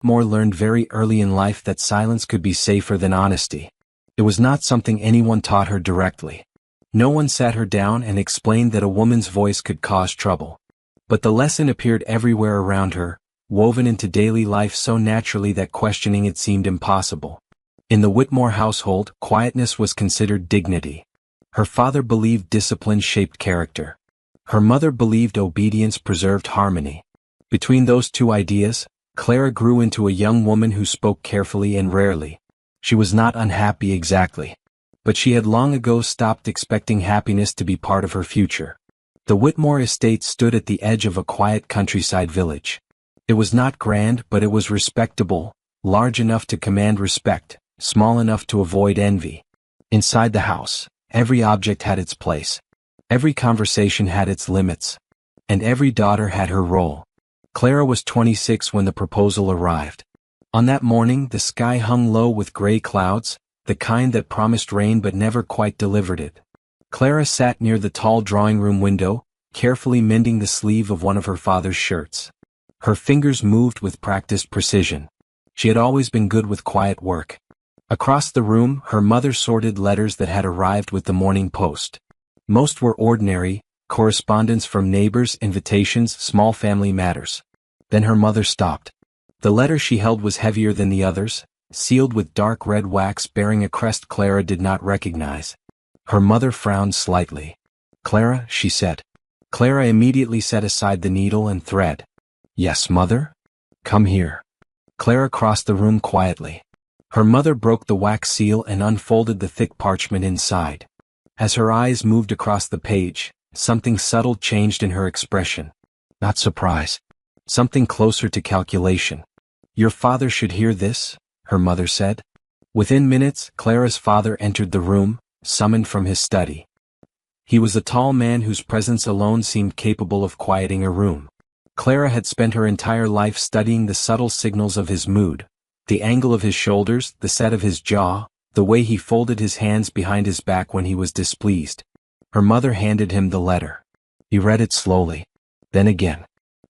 Whitmore learned very early in life that silence could be safer than honesty. It was not something anyone taught her directly. No one sat her down and explained that a woman's voice could cause trouble. But the lesson appeared everywhere around her, woven into daily life so naturally that questioning it seemed impossible. In the Whitmore household, quietness was considered dignity. Her father believed discipline shaped character. Her mother believed obedience preserved harmony. Between those two ideas, Clara grew into a young woman who spoke carefully and rarely. She was not unhappy exactly. But she had long ago stopped expecting happiness to be part of her future. The Whitmore estate stood at the edge of a quiet countryside village. It was not grand, but it was respectable, large enough to command respect, small enough to avoid envy. Inside the house, every object had its place. Every conversation had its limits. And every daughter had her role. Clara was 26 when the proposal arrived. On that morning, the sky hung low with gray clouds, the kind that promised rain but never quite delivered it. Clara sat near the tall drawing-room window, carefully mending the sleeve of one of her father's shirts. Her fingers moved with practiced precision. She had always been good with quiet work. Across the room, her mother sorted letters that had arrived with the morning post. Most were ordinary, correspondence from neighbors, invitations, small family matters. Then her mother stopped. The letter she held was heavier than the others, sealed with dark red wax bearing a crest Clara did not recognize. Her mother frowned slightly. "Clara," she said. Clara immediately set aside the needle and thread. "Yes, mother? Come here." Clara crossed the room quietly. Her mother broke the wax seal and unfolded the thick parchment inside. As her eyes moved across the page, something subtle changed in her expression. Not surprise. Something closer to calculation. "Your father should hear this," her mother said. Within minutes, Clara's father entered the room, summoned from his study. He was a tall man whose presence alone seemed capable of quieting a room. Clara had spent her entire life studying the subtle signals of his mood, the angle of his shoulders, the set of his jaw, the way he folded his hands behind his back when he was displeased. Her mother handed him the letter. He read it slowly. Then again.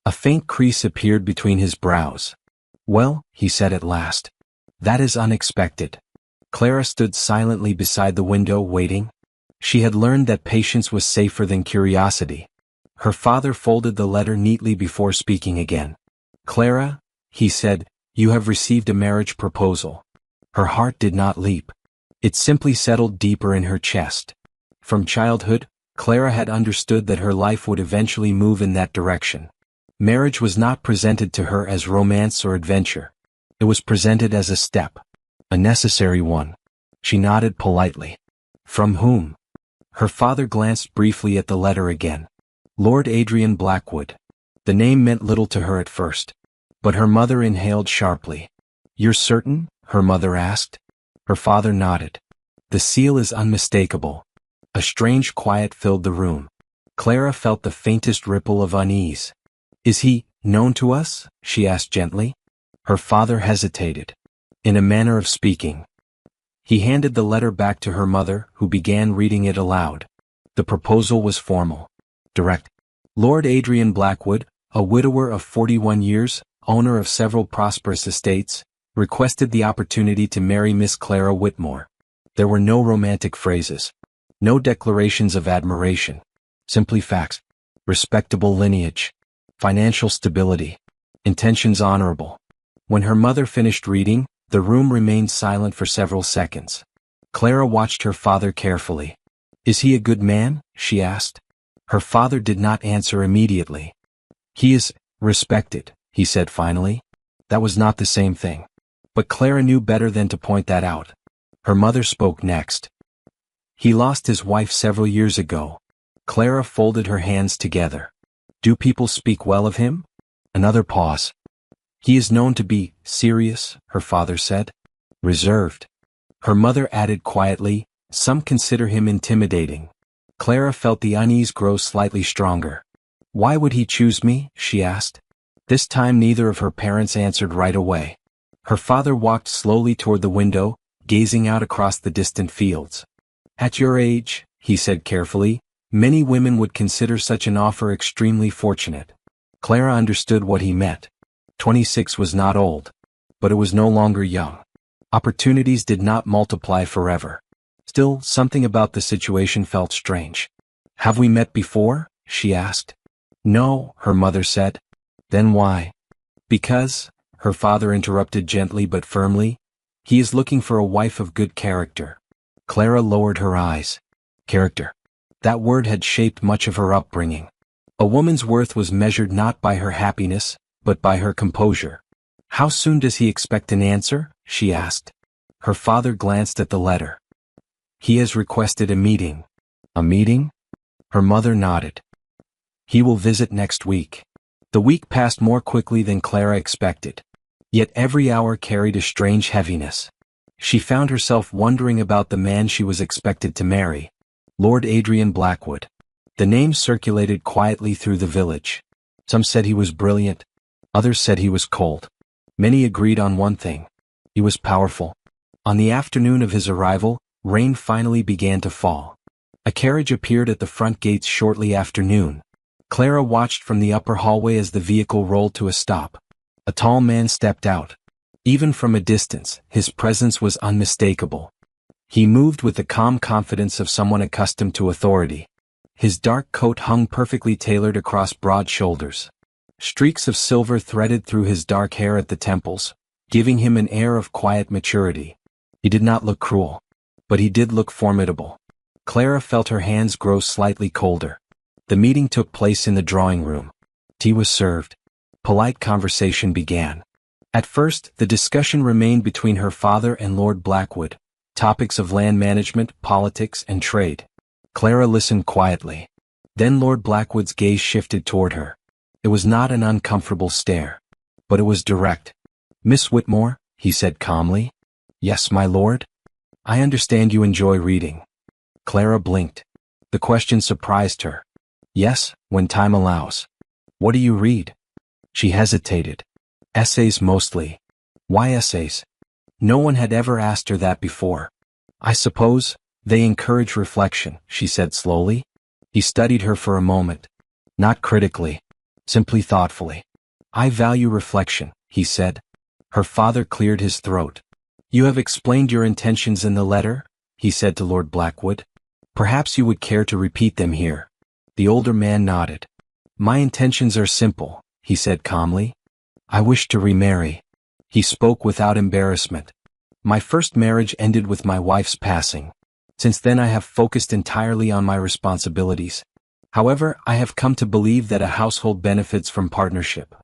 A faint crease appeared between his brows. "Well," he said at last. "That is unexpected." Clara stood silently beside the window, waiting. She had learned that patience was safer than curiosity. Her father folded the letter neatly before speaking again. "Clara," he said, "you have received a marriage proposal." Her heart did not leap. It simply settled deeper in her chest. From childhood, Clara had understood that her life would eventually move in that direction. Marriage was not presented to her as romance or adventure. It was presented as a step. A necessary one. She nodded politely. "From whom?" Her father glanced briefly at the letter again. "Lord Adrian Blackwood." The name meant little to her at first. But her mother inhaled sharply. "You're certain?" her mother asked. Her father nodded. "The seal is unmistakable." A strange quiet filled the room. Clara felt the faintest ripple of unease. "Is he known to us?" she asked gently. Her father hesitated. In a manner of speaking. He handed the letter back to her mother, who began reading it aloud. The proposal was formal. Direct. Lord Adrian Blackwood, a widower of 41 years, owner of several prosperous estates, requested the opportunity to marry Miss Clara Whitmore. There were no romantic phrases. No declarations of admiration. Simply facts. Respectable lineage. Financial stability. Intentions honorable. When her mother finished reading, the room remained silent for several seconds. Clara watched her father carefully. "Is he a good man?" she asked. Her father did not answer immediately. "He is respected," he said finally. That was not the same thing. But Clara knew better than to point that out. Her mother spoke next. "He lost his wife several years ago." Clara folded her hands together. "Do people speak well of him?" Another pause. "He is known to be serious," her father said. "Reserved." Her mother added quietly, "Some consider him intimidating." Clara felt the unease grow slightly stronger. "Why would he choose me?" she asked. This time neither of her parents answered right away. Her father walked slowly toward the window, gazing out across the distant fields. "At your age," he said carefully, "many women would consider such an offer extremely fortunate." Clara understood what he meant. 26 was not old. but it was no longer young. Opportunities did not multiply forever. Still, something about the situation felt strange. "Have we met before?" she asked. "No," her mother said. "Then why?" "Because," her father interrupted gently but firmly, "he is looking for a wife of good character." Clara lowered her eyes. Character. That word had shaped much of her upbringing. A woman's worth was measured not by her happiness, but by her composure. "How soon does he expect an answer?" she asked. Her father glanced at the letter. "He has requested a meeting." "A meeting?" Her mother nodded. "He will visit next week." The week passed more quickly than Clara expected. Yet every hour carried a strange heaviness. She found herself wondering about the man she was expected to marry, Lord Adrian Blackwood. The name circulated quietly through the village. Some said he was brilliant, others said he was cold. Many agreed on one thing: he was powerful. On the afternoon of his arrival, rain finally began to fall. A carriage appeared at the front gates shortly after noon. Clara watched from the upper hallway as the vehicle rolled to a stop. A tall man stepped out. Even from a distance, his presence was unmistakable. He moved with the calm confidence of someone accustomed to authority. His dark coat hung perfectly tailored across broad shoulders. Streaks of silver threaded through his dark hair at the temples, giving him an air of quiet maturity. He did not look cruel, but he did look formidable. Clara felt her hands grow slightly colder. The meeting took place in the drawing room. Tea was served. Polite conversation began. At first, the discussion remained between her father and Lord Blackwood, topics of land management, politics, and trade. Clara listened quietly. Then Lord Blackwood's gaze shifted toward her. It was not an uncomfortable stare, but it was direct. "Miss Whitmore," he said calmly. "Yes, my lord?" "I understand you enjoy reading." Clara blinked. The question surprised her. "Yes, when time allows." "What do you read?" She hesitated. "Essays mostly." "Why essays?" No one had ever asked her that before. "I suppose they encourage reflection," she said slowly. He studied her for a moment. Not critically, simply thoughtfully. "I value reflection," he said. Her father cleared his throat. "You have explained your intentions in the letter?" he said to Lord Blackwood. "Perhaps you would care to repeat them here." The older man nodded. "My intentions are simple," he said calmly. "I wish to remarry." He spoke without embarrassment. "My first marriage ended with my wife's passing. Since then I have focused entirely on my responsibilities. However, I have come to believe that a household benefits from partnership."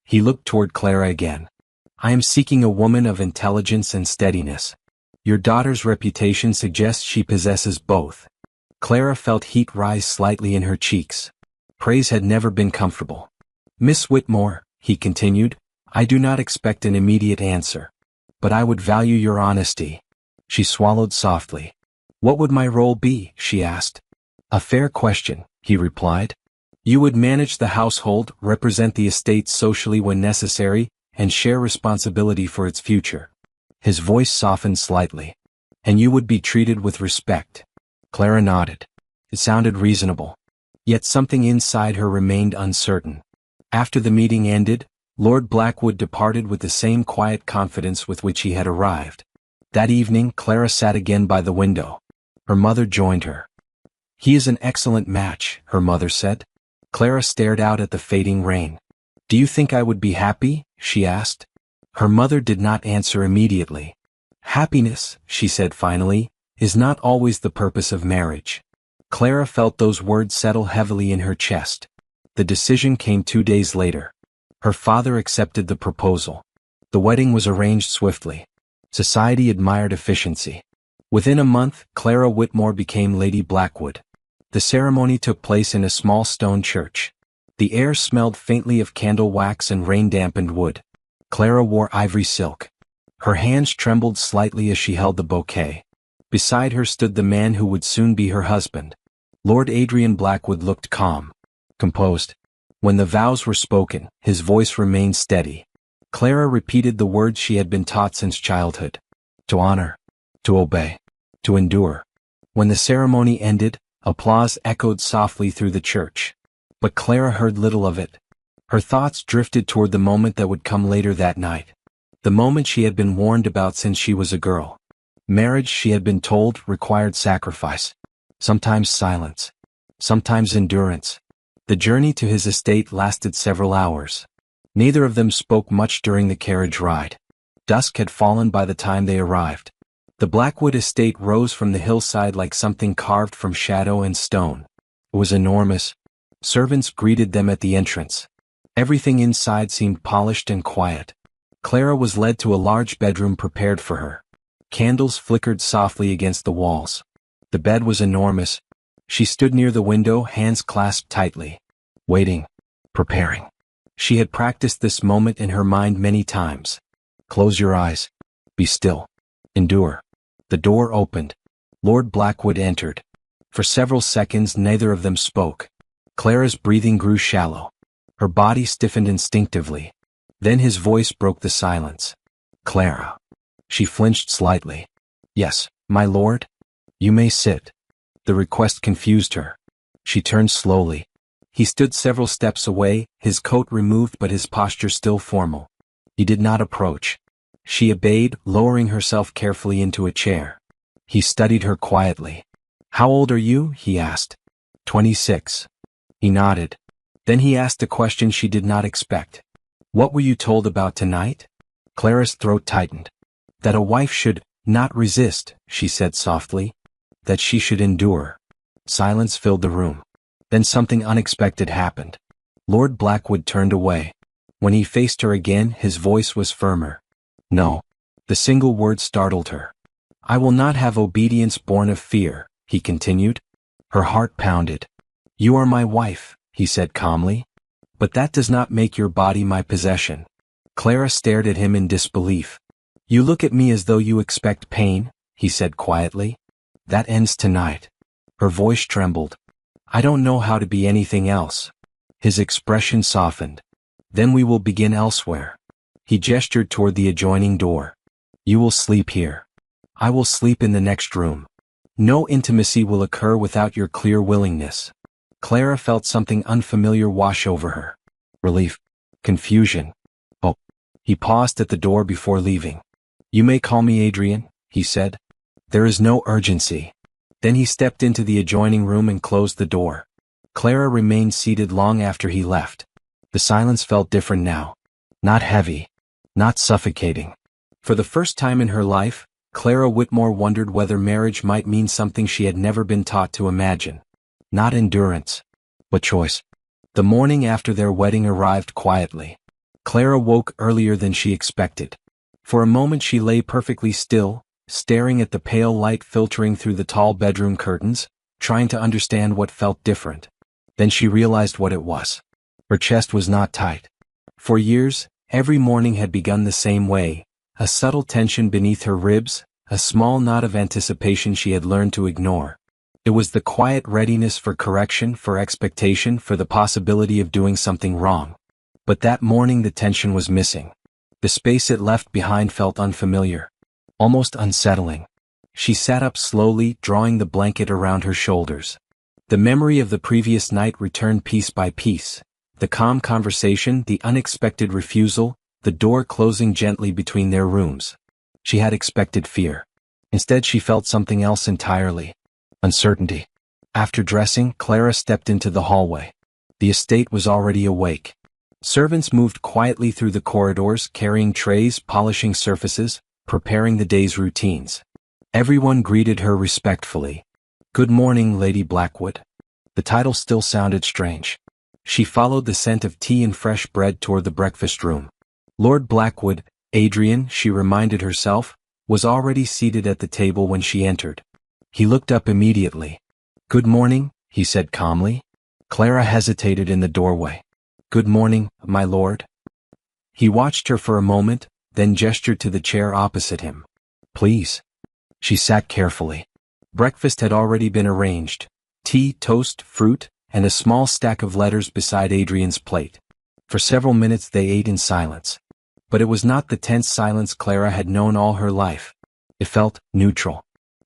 He looked toward Clara again. "I am seeking a woman of intelligence and steadiness. Your daughter's reputation suggests she possesses both." Clara felt heat rise slightly in her cheeks. Praise had never been comfortable. "Miss Whitmore," he continued, "I do not expect an immediate answer. But I would value your honesty." She swallowed softly. "What would my role be?" she asked. "A fair question," he replied. "You would manage the household, represent the estate socially when necessary, and share responsibility for its future." His voice softened slightly. "And you would be treated with respect." Clara nodded. It sounded reasonable. Yet something inside her remained uncertain. After the meeting ended, Lord Blackwood departed with the same quiet confidence with which he had arrived. That evening, Clara sat again by the window. Her mother joined her. "He is an excellent match," her mother said. Clara stared out at the fading rain. "Do you think I would be happy?" she asked. Her mother did not answer immediately. "Happiness," she said finally, "is not always the purpose of marriage." Clara felt those words settle heavily in her chest. The decision came 2 days later. Her father accepted the proposal. The wedding was arranged swiftly. Society admired efficiency. Within a month, Clara Whitmore became Lady Blackwood. The ceremony took place in a small stone church. The air smelled faintly of candle wax and rain-dampened wood. Clara wore ivory silk. Her hands trembled slightly as she held the bouquet. Beside her stood the man who would soon be her husband. Lord Adrian Blackwood looked calm, composed. When the vows were spoken, his voice remained steady. Clara repeated the words she had been taught since childhood. To honor, to obey, to endure. When the ceremony ended, applause echoed softly through the church. But Clara heard little of it. Her thoughts drifted toward the moment that would come later that night. The moment she had been warned about since she was a girl. Marriage, she had been told, required sacrifice. Sometimes silence. Sometimes endurance. The journey to his estate lasted several hours. Neither of them spoke much during the carriage ride. Dusk had fallen by the time they arrived. The Blackwood estate rose from the hillside like something carved from shadow and stone. It was enormous. Servants greeted them at the entrance. Everything inside seemed polished and quiet. Clara was led to a large bedroom prepared for her. Candles flickered softly against the walls. The bed was enormous. She stood near the window, hands clasped tightly. Waiting. Preparing. She had practiced this moment in her mind many times. Close your eyes. Be still. Endure. The door opened. Lord Blackwood entered. For several seconds neither of them spoke. Clara's breathing grew shallow. Her body stiffened instinctively. Then his voice broke the silence. Clara. She flinched slightly. Yes, my lord? You may sit. The request confused her. She turned slowly. He stood several steps away, his coat removed but his posture still formal. He did not approach. She obeyed, lowering herself carefully into a chair. He studied her quietly. How old are you? He asked. 26. He nodded. Then he asked a question she did not expect. What were you told about tonight? Clara's throat tightened. That a wife should not resist, she said softly. That she should endure. Silence filled the room. Then something unexpected happened. Lord Blackwood turned away. When he faced her again, his voice was firmer. No. The single word startled her. I will not have obedience born of fear, he continued. Her heart pounded. You are my wife, he said calmly. But that does not make your body my possession. Clara stared at him in disbelief. You look at me as though you expect pain, he said quietly. That ends tonight. Her voice trembled. I don't know how to be anything else. His expression softened. Then we will begin elsewhere. He gestured toward the adjoining door. You will sleep here. I will sleep in the next room. No intimacy will occur without your clear willingness. Clara felt something unfamiliar wash over her. Relief. Confusion. Oh. He paused at the door before leaving. You may call me Adrian, he said. There is no urgency. Then he stepped into the adjoining room and closed the door. Clara remained seated long after he left. The silence felt different now. Not heavy. Not suffocating. For the first time in her life, Clara Whitmore wondered whether marriage might mean something she had never been taught to imagine. Not endurance, but choice. The morning after their wedding arrived quietly. Clara woke earlier than she expected. For a moment she lay perfectly still, staring at the pale light filtering through the tall bedroom curtains, trying to understand what felt different. Then she realized what it was. Her chest was not tight. For years, every morning had begun the same way, a subtle tension beneath her ribs, a small knot of anticipation she had learned to ignore. It was the quiet readiness for correction, for expectation, for the possibility of doing something wrong. But that morning the tension was missing. The space it left behind felt unfamiliar, almost unsettling. She sat up slowly, drawing the blanket around her shoulders. The memory of the previous night returned piece by piece. The calm conversation, the unexpected refusal, the door closing gently between their rooms. She had expected fear. Instead she felt something else entirely. Uncertainty. After dressing, Clara stepped into the hallway. The estate was already awake. Servants moved quietly through the corridors, carrying trays, polishing surfaces, preparing the day's routines. Everyone greeted her respectfully. Good morning, Lady Blackwood. The title still sounded strange. She followed the scent of tea and fresh bread toward the breakfast room. Lord Blackwood, Adrian, she reminded herself, was already seated at the table when she entered. He looked up immediately. Good morning, he said calmly. Clara hesitated in the doorway. Good morning, my lord. He watched her for a moment, then gestured to the chair opposite him. Please. She sat carefully. Breakfast had already been arranged. Tea, toast, fruit, and a small stack of letters beside Adrian's plate. For several minutes they ate in silence. But it was not the tense silence Clara had known all her life. It felt neutral.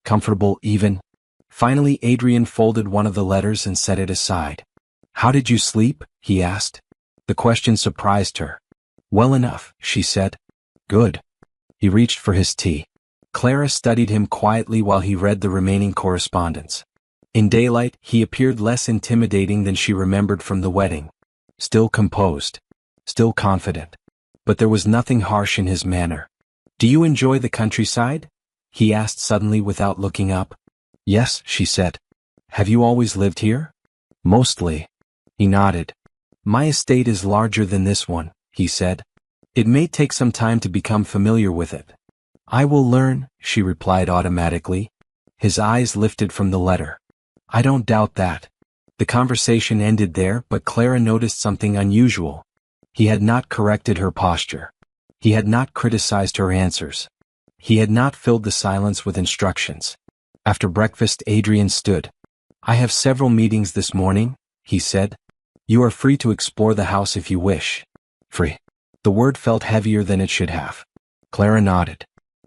Comfortable even. Finally Adrian folded one of the letters and set it aside. How did you sleep? He asked. The question surprised her. Well enough, she said. Good. He reached for his tea. Clara studied him quietly while he read the remaining correspondence. In daylight, he appeared less intimidating than she remembered from the wedding. Still composed. Still confident. But there was nothing harsh in his manner. "Do you enjoy the countryside?" he asked suddenly without looking up. "Yes," she said. "Have you always lived here?" "Mostly." He nodded. "My estate is larger than this one," he said. "It may take some time to become familiar with it." "I will learn," she replied automatically. His eyes lifted from the letter. "I don't doubt that." The conversation ended there, but Clara noticed something unusual. He had not corrected her posture. He had not criticized her answers. He had not filled the silence with instructions. After breakfast, Adrian stood. "I have several meetings this morning," he said. "You are free to explore the house if you wish." Free. The word felt heavier than it should have. Clara nodded.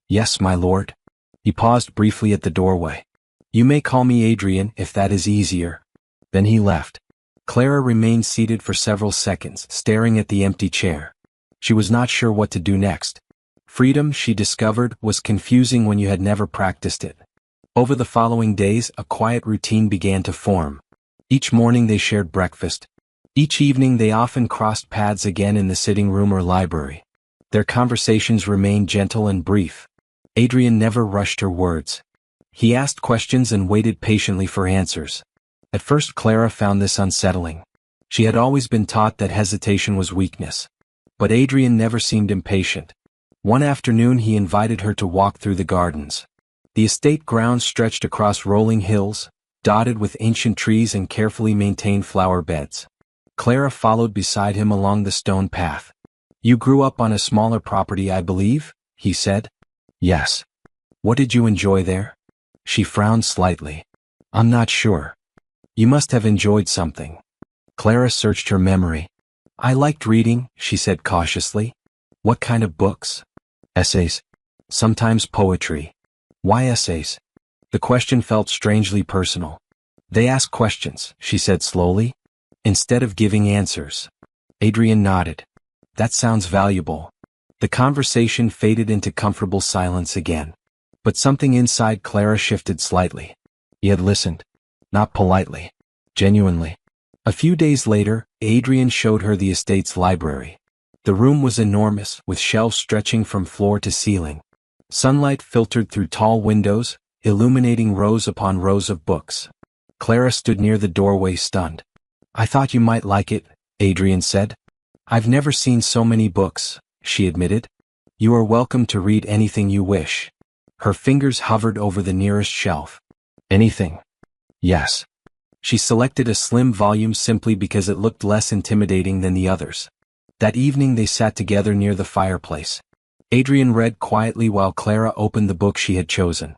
"Yes, my lord." He paused briefly at the doorway. "You may call me Adrian if that is easier." Then he left. Clara remained seated for several seconds, staring at the empty chair. She was not sure what to do next. Freedom, she discovered, was confusing when you had never practiced it. Over the following days, a quiet routine began to form. Each morning they shared breakfast. Each evening they often crossed paths again in the sitting room or library. Their conversations remained gentle and brief. Adrian never rushed her words. He asked questions and waited patiently for answers. At first Clara found this unsettling. She had always been taught that hesitation was weakness. But Adrian never seemed impatient. One afternoon he invited her to walk through the gardens. The estate grounds stretched across rolling hills, dotted with ancient trees and carefully maintained flower beds. Clara followed beside him along the stone path. "You grew up on a smaller property, I believe?" he said. "Yes." "What did you enjoy there?" She frowned slightly. "I'm not sure." "You must have enjoyed something." Clara searched her memory. "I liked reading," she said cautiously. "What kind of books?" "Essays. Sometimes poetry." "Why essays?" The question felt strangely personal. "They ask questions," she said slowly, "instead of giving answers." Adrian nodded. "That sounds valuable." The conversation faded into comfortable silence again. But something inside Clara shifted slightly. He had listened. Not politely. Genuinely. A few days later, Adrian showed her the estate's library. The room was enormous, with shelves stretching from floor to ceiling. Sunlight filtered through tall windows, illuminating rows upon rows of books. Clara stood near the doorway stunned. "I thought you might like it," Adrian said. "I've never seen so many books," she admitted. "You are welcome to read anything you wish." Her fingers hovered over the nearest shelf. "Anything?" "Yes." She selected a slim volume simply because it looked less intimidating than the others. That evening they sat together near the fireplace. Adrian read quietly while Clara opened the book she had chosen.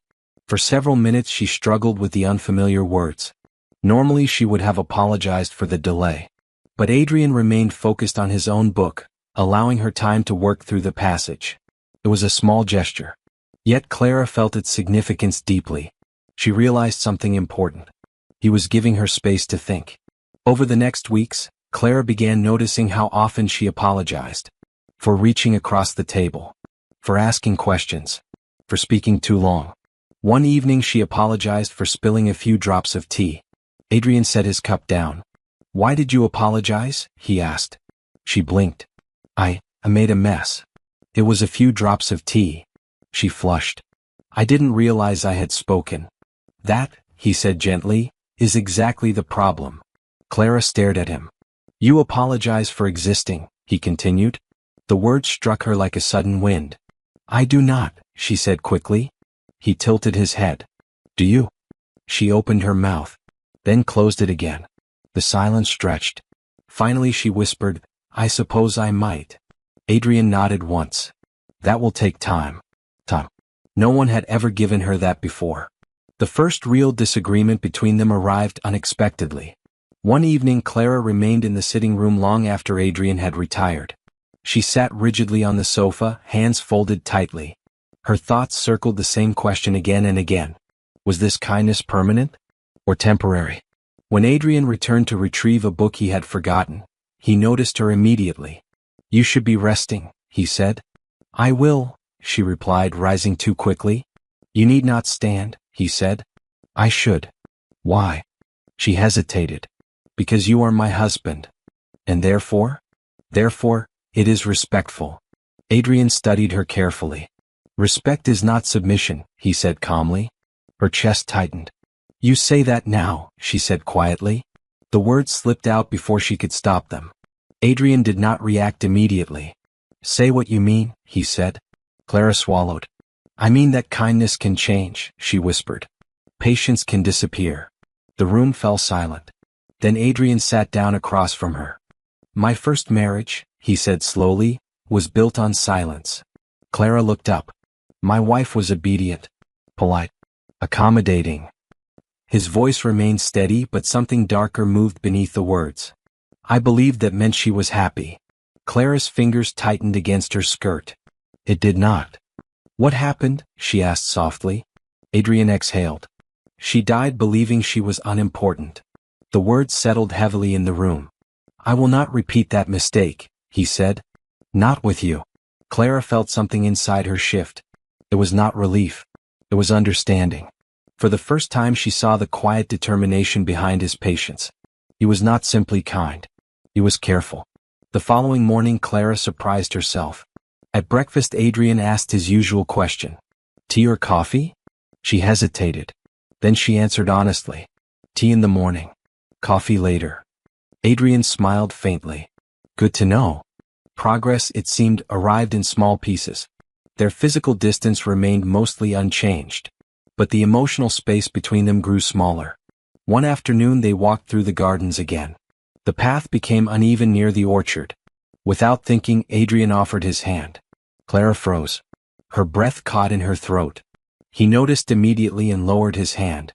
For several minutes she struggled with the unfamiliar words. Normally she would have apologized for the delay. But Adrian remained focused on his own book, allowing her time to work through the passage. It was a small gesture. Yet Clara felt its significance deeply. She realized something important. He was giving her space to think. Over the next weeks, Clara began noticing how often she apologized. For reaching across the table. For asking questions. For speaking too long. One evening she apologized for spilling a few drops of tea. Adrian set his cup down. "Why did you apologize?" he asked. She blinked. I made a mess. It was a few drops of tea." She flushed. "I didn't realize I had spoken." "That," he said gently, "is exactly the problem." Clara stared at him. "You apologize for existing," he continued. The word struck her like a sudden wind. "I do not," she said quickly. He tilted his head. "Do you?" She opened her mouth, then closed it again. The silence stretched. Finally she whispered, "I suppose I might." Adrian nodded once. "That will take time." Time. No one had ever given her that before. The first real disagreement between them arrived unexpectedly. One evening Clara remained in the sitting room long after Adrian had retired. She sat rigidly on the sofa, hands folded tightly. Her thoughts circled the same question again and again. Was this kindness permanent? Or temporary? When Adrian returned to retrieve a book he had forgotten, he noticed her immediately. "You should be resting," he said. "I will," she replied, rising too quickly. You need not stand, he said. I should. Why? She hesitated. Because you are my husband. And therefore? Therefore, it is respectful. Adrian studied her carefully. Respect is not submission, he said calmly. Her chest tightened. You say that now, she said quietly. The words slipped out before she could stop them. Adrian did not react immediately. Say what you mean, he said. Clara swallowed. I mean that kindness can change, she whispered. Patience can disappear. The room fell silent. Then Adrian sat down across from her. My first marriage, he said slowly, was built on silence. Clara looked up. My wife was obedient, polite, accommodating. His voice remained steady, but something darker moved beneath the words. I believed that meant she was happy. Clara's fingers tightened against her skirt. It did not. What happened? She asked softly. Adrian exhaled. She died believing she was unimportant. The words settled heavily in the room. I will not repeat that mistake, he said. Not with you. Clara felt something inside her shift. It was not relief. It was understanding. For the first time she saw the quiet determination behind his patience. He was not simply kind. He was careful. The following morning Clara surprised herself. At breakfast Adrian asked his usual question. Tea or coffee? She hesitated. Then she answered honestly. Tea in the morning. Coffee later. Adrian smiled faintly. Good to know. Progress, it seemed, arrived in small pieces. Their physical distance remained mostly unchanged. But the emotional space between them grew smaller. One afternoon they walked through the gardens again. The path became uneven near the orchard. Without thinking, Adrian offered his hand. Clara froze. Her breath caught in her throat. He noticed immediately and lowered his hand.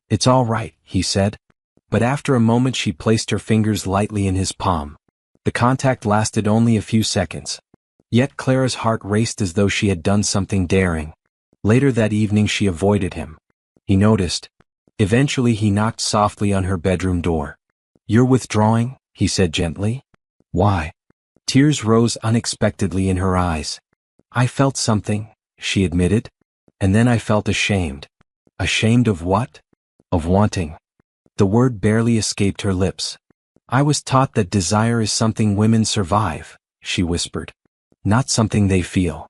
It's all right, he said. But after a moment she placed her fingers lightly in his palm. The contact lasted only a few seconds. Yet Clara's heart raced as though she had done something daring. Later that evening she avoided him. He noticed. Eventually he knocked softly on her bedroom door. You're withdrawing? He said gently. Why? Tears rose unexpectedly in her eyes. I felt something, she admitted. And then I felt ashamed. Ashamed of what? Of wanting. The word barely escaped her lips. I was taught that desire is something women survive, she whispered. Not something they feel.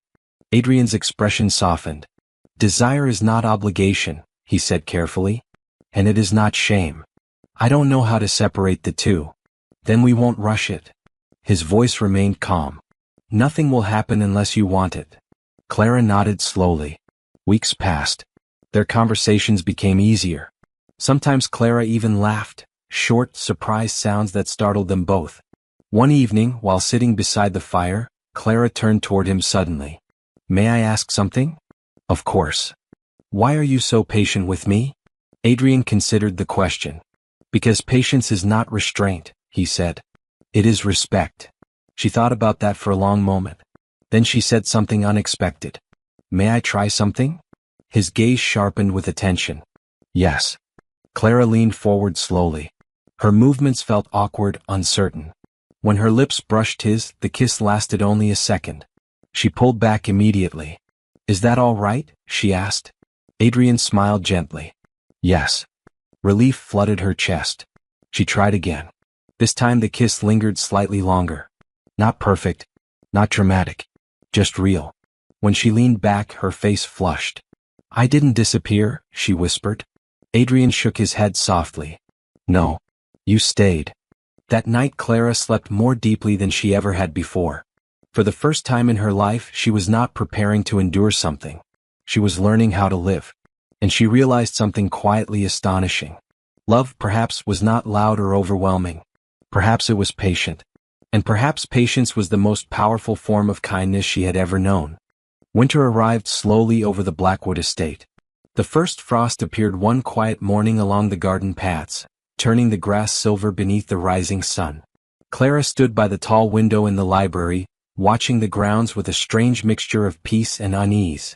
Adrian's expression softened. Desire is not obligation, he said carefully. And it is not shame. I don't know how to separate the two. Then we won't rush it. His voice remained calm. Nothing will happen unless you want it. Clara nodded slowly. Weeks passed. Their conversations became easier. Sometimes Clara even laughed, short, surprised sounds that startled them both. One evening, while sitting beside the fire, Clara turned toward him suddenly. May I ask something? Of course. Why are you so patient with me? Adrian considered the question. Because patience is not restraint, he said. It is respect. She thought about that for a long moment. Then she said something unexpected. May I try something? His gaze sharpened with attention. Yes. Clara leaned forward slowly. Her movements felt awkward, uncertain. When her lips brushed his, the kiss lasted only a second. She pulled back immediately. Is that all right? She asked. Adrian smiled gently. Yes. Relief flooded her chest. She tried again. This time the kiss lingered slightly longer. Not perfect. Not dramatic. Just real. When she leaned back, her face flushed. I didn't disappear, she whispered. Adrian shook his head softly. No. You stayed. That night Clara slept more deeply than she ever had before. For the first time in her life, she was not preparing to endure something. She was learning how to live. And she realized something quietly astonishing. Love perhaps was not loud or overwhelming. Perhaps it was patient. And perhaps patience was the most powerful form of kindness she had ever known. Winter arrived slowly over the Blackwood estate. The first frost appeared one quiet morning along the garden paths, turning the grass silver beneath the rising sun. Clara stood by the tall window in the library, watching the grounds with a strange mixture of peace and unease.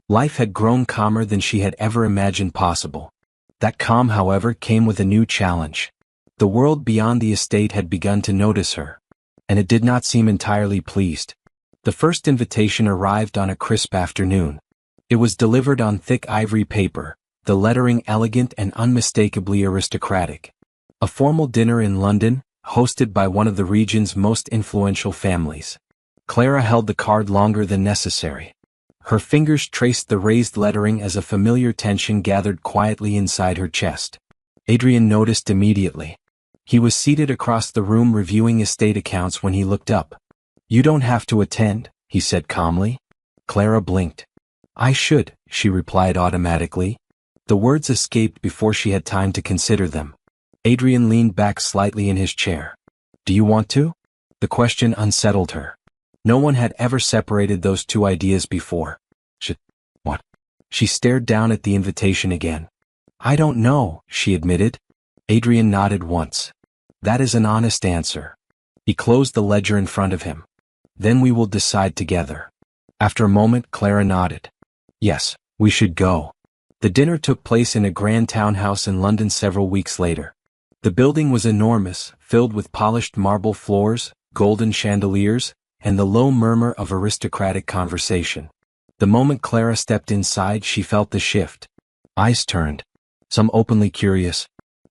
Life had grown calmer than she had ever imagined possible. That calm, however, came with a new challenge. The world beyond the estate had begun to notice her. And it did not seem entirely pleased. The first invitation arrived on a crisp afternoon. It was delivered on thick ivory paper, the lettering elegant and unmistakably aristocratic. A formal dinner in London, hosted by one of the region's most influential families. Clara held the card longer than necessary. Her fingers traced the raised lettering as a familiar tension gathered quietly inside her chest. Adrian noticed immediately. He was seated across the room reviewing estate accounts when he looked up. "You don't have to attend," he said calmly. Clara blinked. "I should," she replied automatically. The words escaped before she had time to consider them. Adrian leaned back slightly in his chair. "Do you want to?" The question unsettled her. No one had ever separated those two ideas before. What? She stared down at the invitation again. "I don't know," she admitted. Adrian nodded once. "That is an honest answer." He closed the ledger in front of him. "Then we will decide together." After a moment, Clara nodded. "Yes, we should go." The dinner took place in a grand townhouse in London several weeks later. The building was enormous, filled with polished marble floors, golden chandeliers, and the low murmur of aristocratic conversation. The moment Clara stepped inside, she felt the shift. Eyes turned. Some openly curious,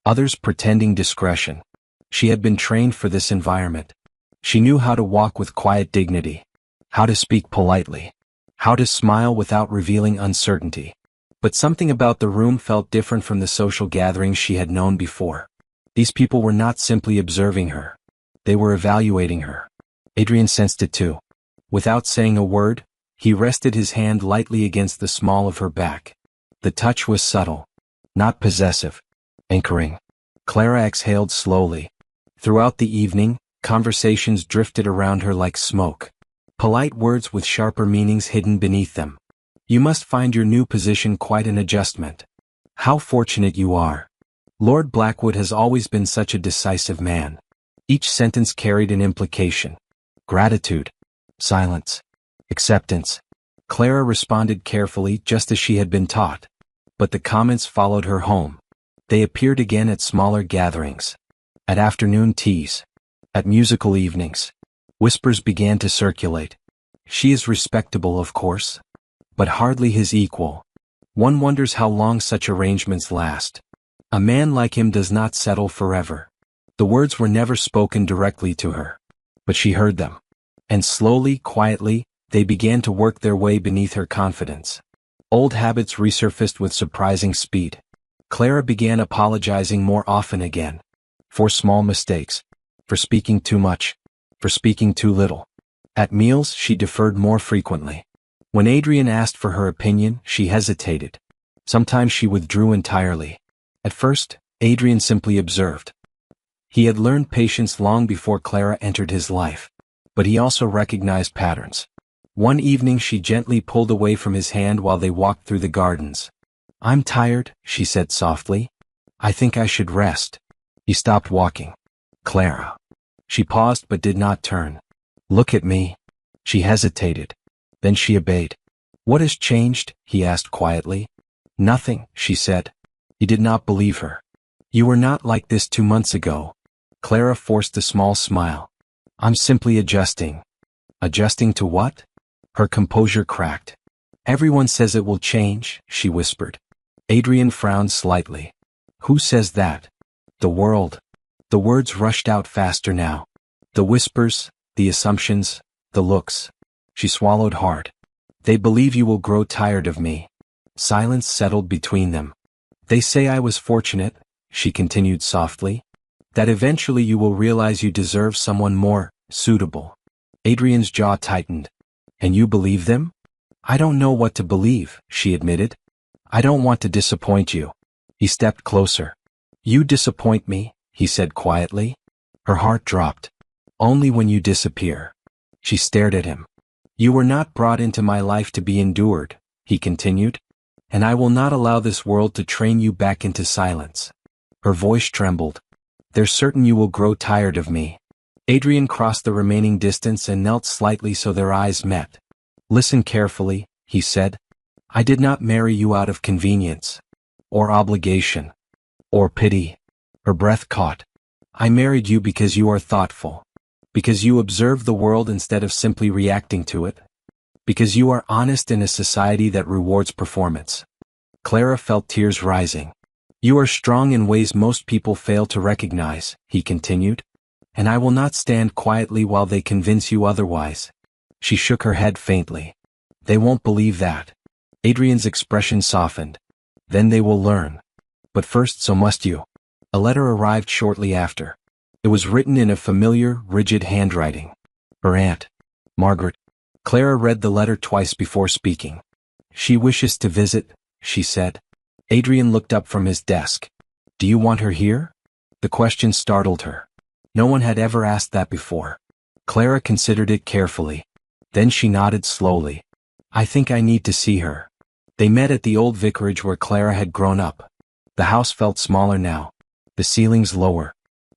others pretending discretion. She had been trained for this environment. She knew how to walk with quiet dignity, how to speak politely, how to smile without revealing uncertainty. But something about the room felt different from the social gatherings she had known before. These people were not simply observing her. They were evaluating her. Adrian sensed it too. Without saying a word, he rested his hand lightly against the small of her back. The touch was subtle, not possessive, anchoring. Clara exhaled slowly. Throughout the evening, conversations drifted around her like smoke. Polite words with sharper meanings hidden beneath them. "You must find your new position quite an adjustment. How fortunate you are. Lord Blackwood has always been such a decisive man." Each sentence carried an implication. Gratitude. Silence. Acceptance. Clara responded carefully, just as she had been taught. But the comments followed her home. They appeared again at smaller gatherings. At afternoon teas. At musical evenings. Whispers began to circulate. "She is respectable, of course. But hardly his equal. One wonders how long such arrangements last. A man like him does not settle forever." The words were never spoken directly to her. But she heard them. And slowly, quietly, they began to work their way beneath her confidence. Old habits resurfaced with surprising speed. Clara began apologizing more often again. For small mistakes. For speaking too much. For speaking too little. At meals, she deferred more frequently. When Adrian asked for her opinion, she hesitated. Sometimes she withdrew entirely. At first, Adrian simply observed. He had learned patience long before Clara entered his life. But he also recognized patterns. One evening she gently pulled away from his hand while they walked through the gardens. "I'm tired," she said softly. "I think I should rest." He stopped walking. "Clara." She paused but did not turn. "Look at me." She hesitated. Then she obeyed. "What has changed?" he asked quietly. "Nothing," she said. He did not believe her. "You were not like this 2 months ago." Clara forced a small smile. "I'm simply adjusting." "Adjusting to what?" Her composure cracked. "Everyone says it will change," she whispered. Adrian frowned slightly. "Who says that?" "The world." The words rushed out faster now. The whispers, the assumptions, the looks. She swallowed hard. "They believe you will grow tired of me." Silence settled between them. "They say I was fortunate," she continued softly. "That eventually you will realize you deserve someone more suitable." Adrian's jaw tightened. "And you believe them?" "I don't know what to believe," she admitted. "I don't want to disappoint you." He stepped closer. "You disappoint me," he said quietly. Her heart dropped. "Only when you disappear." She stared at him. "You were not brought into my life to be endured," he continued. "And I will not allow this world to train you back into silence." Her voice trembled. "They're certain you will grow tired of me." Adrian crossed the remaining distance and knelt slightly so their eyes met. "Listen carefully," he said. "I did not marry you out of convenience. Or obligation. Or pity." Her breath caught. "I married you because you are thoughtful. Because you observe the world instead of simply reacting to it? Because you are honest in a society that rewards performance. Clara felt tears rising. You are strong in ways most people fail to recognize, he continued. And I will not stand quietly while they convince you otherwise. She shook her head faintly. They won't believe that. Adrian's expression softened. Then they will learn. But first, so must you. A letter arrived shortly after. It was written in a familiar, rigid handwriting. Her aunt, Margaret. Clara read the letter twice before speaking. She wishes to visit, she said. Adrian looked up from his desk. Do you want her here? The question startled her. No one had ever asked that before. Clara considered it carefully. Then she nodded slowly. I think I need to see her. They met at the old vicarage where Clara had grown up. The house felt smaller now. The ceilings lower.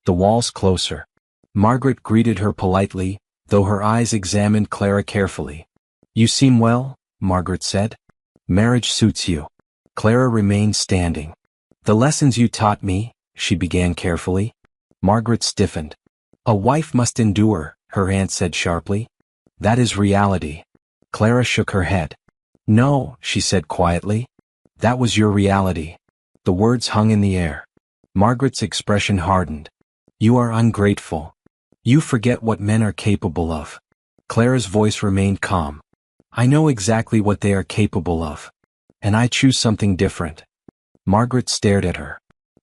The walls closer. Margaret greeted her politely, though her eyes examined Clara carefully. You seem well, Margaret said. Marriage suits you. Clara remained standing. The lessons you taught me, she began carefully. Margaret stiffened. A wife must endure, her aunt said sharply. That is reality. Clara shook her head. No, she said quietly. That was your reality. The words hung in the air. Margaret's expression hardened. You are ungrateful. You forget what men are capable of. Clara's voice remained calm. I know exactly what they are capable of. And I choose something different. Margaret stared at her.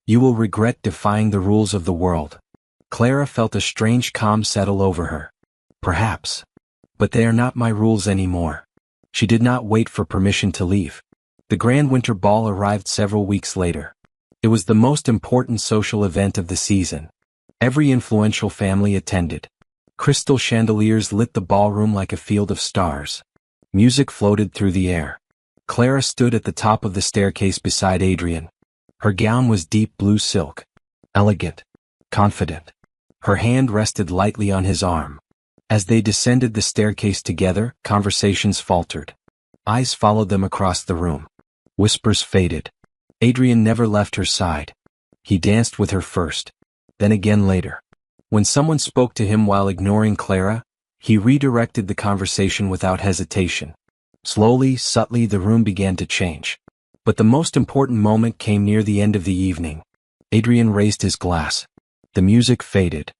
You will regret defying the rules of the world. Clara felt a strange calm settle over her. Perhaps. But they are not my rules anymore. She did not wait for permission to leave. The grand winter ball arrived several weeks later. It was the most important social event of the season. Every influential family attended. Crystal chandeliers lit the ballroom like a field of stars. Music floated through the air. Clara stood at the top of the staircase beside Adrian. Her gown was deep blue silk. Elegant. Confident. Her hand rested lightly on his arm. As they descended the staircase together, conversations faltered. Eyes followed them across the room. Whispers faded. Adrian never left her side. He danced with her first. Then again later. When someone spoke to him while ignoring Clara, he redirected the conversation without hesitation. Slowly, subtly, the room began to change. But the most important moment came near the end of the evening. Adrian raised his glass. The music faded.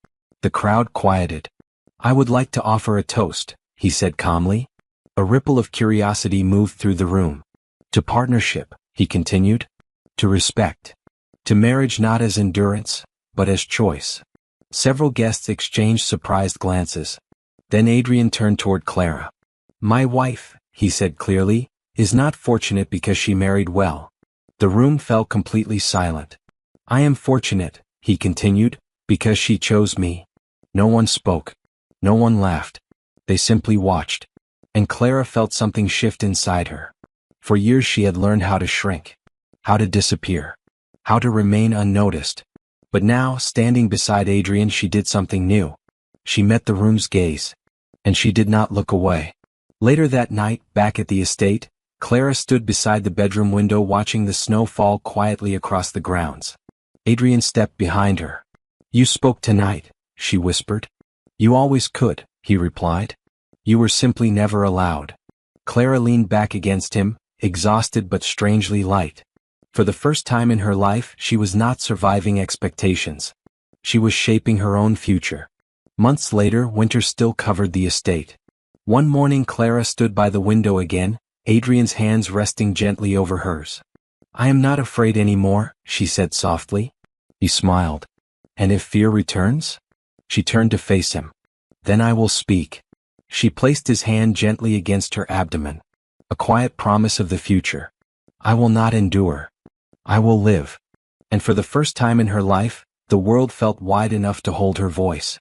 The crowd quieted. I would like to offer a toast, he said calmly. A ripple of curiosity moved through the room. To partnership, he continued. To respect. To marriage not as endurance, but as choice. Several guests exchanged surprised glances. Then Adrian turned toward Clara. My wife, he said clearly, is not fortunate because she married well. The room fell completely silent. I am fortunate, he continued, because she chose me. No one spoke. No one laughed. They simply watched. And Clara felt something shift inside her. For years she had learned how to shrink. How to disappear. How to remain unnoticed. But now, standing beside Adrian, she did something new. She met the room's gaze. And she did not look away. Later that night, back at the estate, Clara stood beside the bedroom window watching the snow fall quietly across the grounds. Adrian stepped behind her. You spoke tonight, she whispered. You always could, he replied. You were simply never allowed. Clara leaned back against him, exhausted but strangely light. For the first time in her life, she was not surviving expectations. She was shaping her own future. Months later, winter still covered the estate. One morning Clara stood by the window again, Adrian's hands resting gently over hers. I am not afraid anymore, she said softly. He smiled. And if fear returns? She turned to face him. Then I will speak. She placed his hand gently against her abdomen. A quiet promise of the future. I will not endure. I will live. And for the first time in her life, the world felt wide enough to hold her voice.